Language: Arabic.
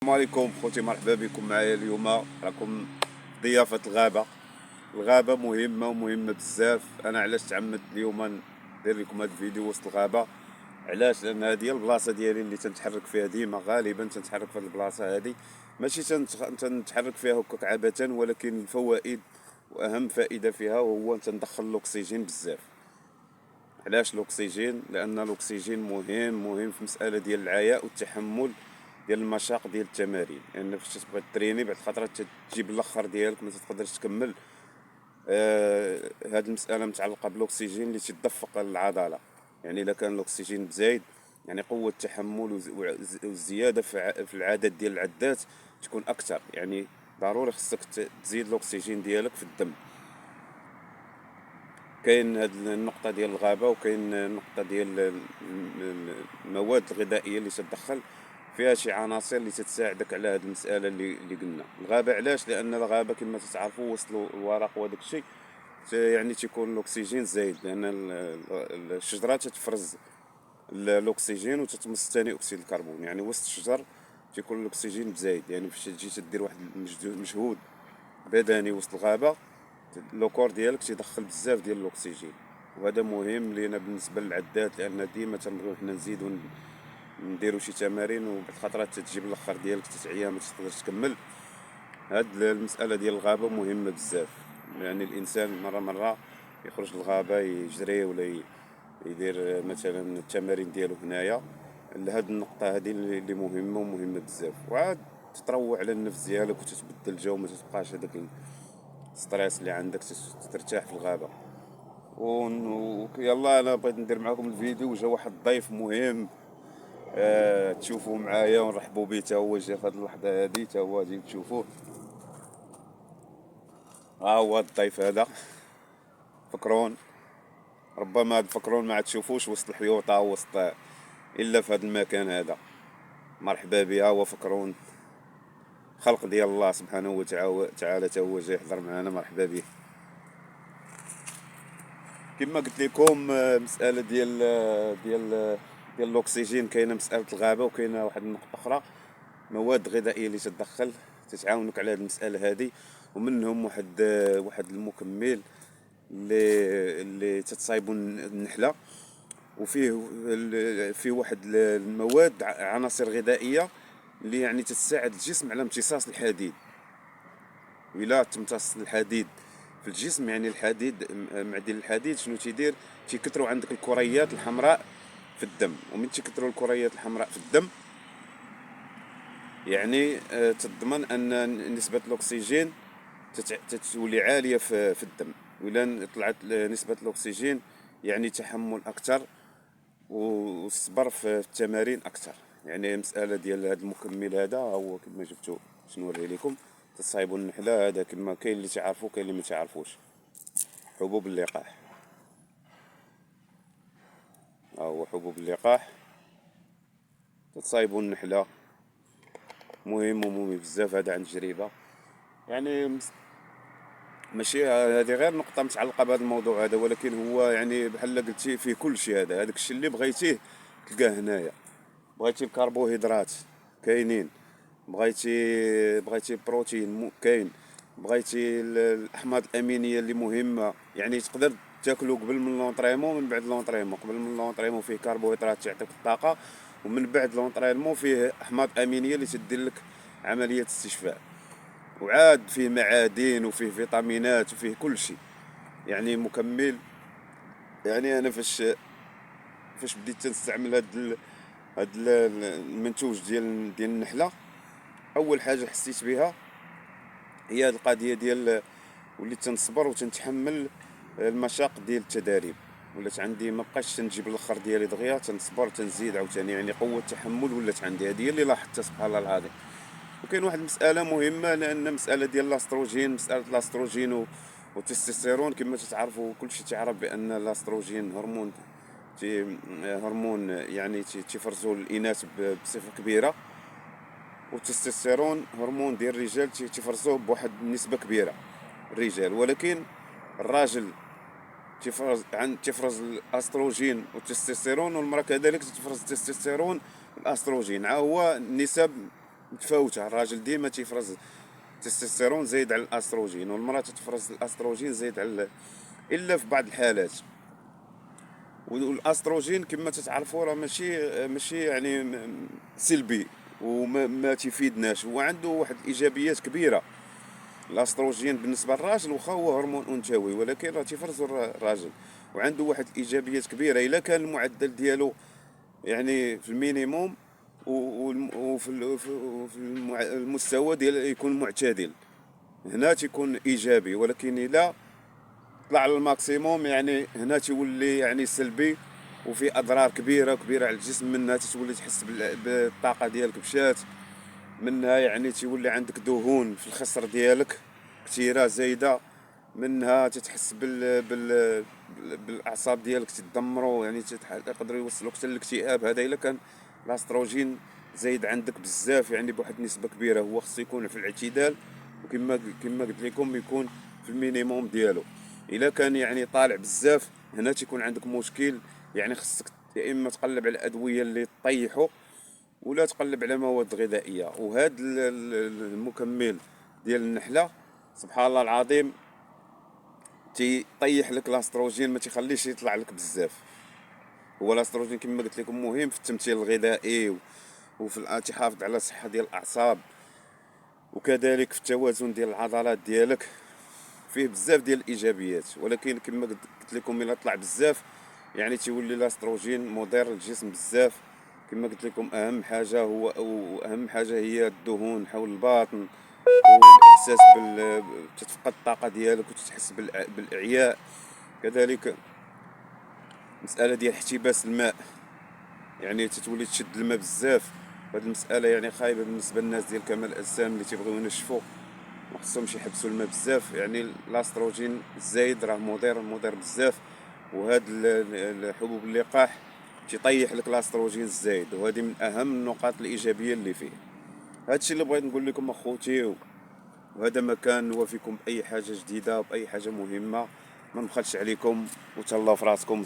السلام عليكم خوتي، مرحبا بكم معايا اليوم. راكم ضيافة الغابة مهمة ومهمة بزاف. انا علاش تعمدت اليوم ندير لكم هذا الفيديو وسط الغابة؟ علاش؟ لان هذه هي البلاصة ديالي اللي تنتحرك فيها ديما. غالبا تنتحرك في هذه البلاصة هذه، ماشي تنتحرك فيها هكاك عبثا، ولكن الفوائد واهم فائدة فيها هو تندخل الاكسجين بزاف. علاش الاكسجين؟ لان الاكسجين مهم في مساله ديال العياء والتحمل ديال المشاق ديال التمارين. لان يعني فاش تبغي تريني بعد الخطرات تجيب الاخر ديالك ما تقدرش تكمل. هاد المساله متعلقه بالاكسجين اللي تدفق العضله. يعني الا كان الاكسجين زايد، يعني قوه التحمل والزياده في العدد ديال العدات تكون اكثر. يعني ضروري خصك تزيد الاكسجين ديالك في الدم. كاين هاد النقطه ديال الغابه، وكاين النقطه ديال المواد الغذائيه اللي تدخل فيها شي عناصر اللي تتساعدك على هاد المساله اللي قلنا. الغابه علاش؟ لان الغابه كما تتعرفوا وسط الورق وداك الشيء يعني تيكون الاكسجين زايد، لان الشجره تتفرز الاكسجين وتتمص ثاني اكسيد الكربون. يعني وسط الشجر تيكون الاكسجين زايد. يعني فاش تجي تدير واحد المجهود بدني وسط الغابه، لوكور ديالك تيدخل بزاف ديال الاكسجين، وهذا مهم لينا بالنسبه للعدات، لان ديما تنبغيو حنا نزيدو نديرو شي تمارين، وبعد الخطرات تجيب الاخر ديالك تتعيا ما تقدرش تكمل. هاد المساله ديال الغابه مهمه بزاف. يعني الانسان مره يخرج للغابه يجري ولا يدير مثلا التمارين ديالو هنايا لهاد النقطه هذه اللي مهمه ومهمه بزاف. وعاد تتروع على النفس ديالك وتتبدل الجو، ما تبقاش هذاك ستريس اللي عندك، ترتاح في الغابه. يلا انا بغيت ندير معكم الفيديو، وجا واحد الضيف مهم. تشوفوا معايا ونرحبوا به. تا هو جا في هذه اللحظه هذه، تا هو غادي تشوفوه. ها هو الضيف هذا، فكرون. ربما هاد فكرون ما عاد تشوفوش وسط الحيوطه وسط الا في هذا المكان هذا. مرحبا بها. هو فكرون، خلق ديال الله سبحانه وتعالى. تا هو جاي يحضر معنا. مرحبا به. كما قلت لكم، مساله ديال الاكسجين. كاينه مساله الغابه، وكاينه واحد النقطه اخرى، مواد غذائيه اللي تدخل تتعاونك على هذه المساله هذه. ومنهم واحد المكمل اللي تتصايبوا النحله، فيه واحد المواد، عناصر غذائيه اللي يعني تساعد الجسم على امتصاص الحديد. ولا تمتص الحديد في الجسم، يعني الحديد، معدن الحديد شنو تيدير؟ تيكثروا عندك الكريات الحمراء في الدم. ومن تكثروا الكريات الحمراء في الدم، يعني تضمن ان نسبه الاكسجين تتولي عاليه في الدم. ولا طلعت نسبه الاكسجين، يعني تحمل اكثر والصبر في التمارين اكثر. يعني مساله ديال هذا المكمل هذا هو كما جبتو باش نوري لكم. تصايبوا النحله هذا كما كاين اللي تعرفوا، كاين اللي ما تعرفوش. حبوب اللقاح. ها هو حبوب اللقاح، تصايبوا النحله. مهم بزاف هذا عن تجربه. يعني ماشي هذه غير نقطه متعلقه بهذا الموضوع هذا، ولكن هو يعني بحال قلتي فيه كل شيء. هذاك الشيء اللي بغيتيه تلقاه هنايا. بغيتي الكربوهيدرات كاينين، بغيتي بروتين كاين، بغيتي الاحماض الامينيه اللي مهمه. يعني تقدر تاكلو قبل من لونطريمون ومن بعد لونطريمون. قبل من لونطريمون فيه كربوهيدرات تعطيك الطاقه، ومن بعد لونطريمون فيه احماض امينيه اللي تدير لك عمليه استشفاء. وعاد فيه معادن وفيه فيتامينات وفيه كل شيء. يعني مكمل. يعني انا فاش بديت تنستعمل هاد المنتوج ديال النحله، اول حاجه حسيت بها هي هاد القضيه ديال وليت تنصبر وتنتحمل المشاق ديال التدريب. ولات عندي ما بقاش تنجيب الاخر ديالي دغيا، تنصبر تنزيد عاوتاني. يعني قوه التحمل ولات عندي. هذه هي اللي لاحظتها سبحان الله العظيم. وكاين واحد المساله مهمه، لان مساله ديال الاستروجين، مساله الاستروجين والتستوستيرون. كما تتعرفوا كلشي تعرف بان الاستروجين هرمون يعني تيفرزوا الاناث بصفه كبيره، والتستوستيرون هرمون ديال الرجال تيفرزوه بواحد النسبه كبيره الرجال. ولكن الراجل تفرز الاستروجين والتستوستيرون، والمراه كذلك تفرز التستوستيرون والاستروجين. هو النسب متفاوته. الراجل ديما تيفرز التستوستيرون زايد على الاستروجين، والمراه تتفرز الاستروجين زايد على، الا في بعض الحالات. والاستروجين كما تتعرفوا راه ماشي يعني سلبي، وما ما تفيدناش، هو عنده واحد الايجابيات كبيره. الاستروجين بالنسبه للراجل واخا هو هرمون انثوي، ولكن راه تيفرزو الراجل، وعنده واحد الايجابيات كبيره الا كان المعدل ديالو يعني في المينيموم، وفي المستوى ديال يكون معتدل، هنا تيكون ايجابي. ولكن الا طلع على الماكسيموم يعني هنا تيولي يعني سلبي، وفي اضرار كبيره كبيره على الجسم. منها تتولي تحس بالطاقه ديالك مشات، منها يعني تيولي عندك دهون في الخصر ديالك كثيره زايده، منها تتحس بالاعصاب ديالك تدمروا، يعني يقدروا يوصلوك حتى للاكتئاب. هذا الا كان الاستروجين زايد عندك بزاف، يعني بواحد النسبه كبيره. هو خصو يكون في الاعتدال، وكما قلت لكم يكون في المينيموم ديالو. الا كان يعني طالع بزاف، هنا تيكون عندك مشكل. يعني خصك يا اما تقلب على الادويه اللي طيحوا، ولا تقلب على مواد غذائيه. وهذا المكمل ديال النحله سبحان الله العظيم تيطيح لك الاستروجين، ما تيخليش يطلع لك بزاف. هو الاستروجين كما قلت لكم مهم في التمثيل الغذائي، وفي تيحافظ على الصحه ديال الاعصاب، وكذلك في التوازن ديال العضلات ديالك. فيه بزاف ديال الايجابيات. ولكن كما قلت لكم الا طلع بزاف يعني تيولي الاستروجين مضر للجسم بزاف. كما قلت لكم اهم حاجه هي الدهون حول الباطن، والاحساس تتفقد الطاقه ديالك وتتحس بالاعياء. كذلك مساله ديال احتباس الماء، يعني تتولي تشد الماء بزاف. هذه المساله يعني خايبه بالنسبه للناس ديال كمال الاجسام اللي تيبغيو ينشفوا، ما خصهمش يحبسوا الماء بزاف. يعني الاستروجين الزايد راه مضر بزاف. وهاد الحبوب اللقاح تيطيح لك الاستروجين الزايد، وهذه من اهم النقاط الايجابيه اللي فيه. هادشي اللي بغيت نقول لكم اخوتي، وهذا ما كان نوافيكم باي حاجه جديده وباي حاجه مهمه. ما نبخلش عليكم، وتهلاو في راسكم.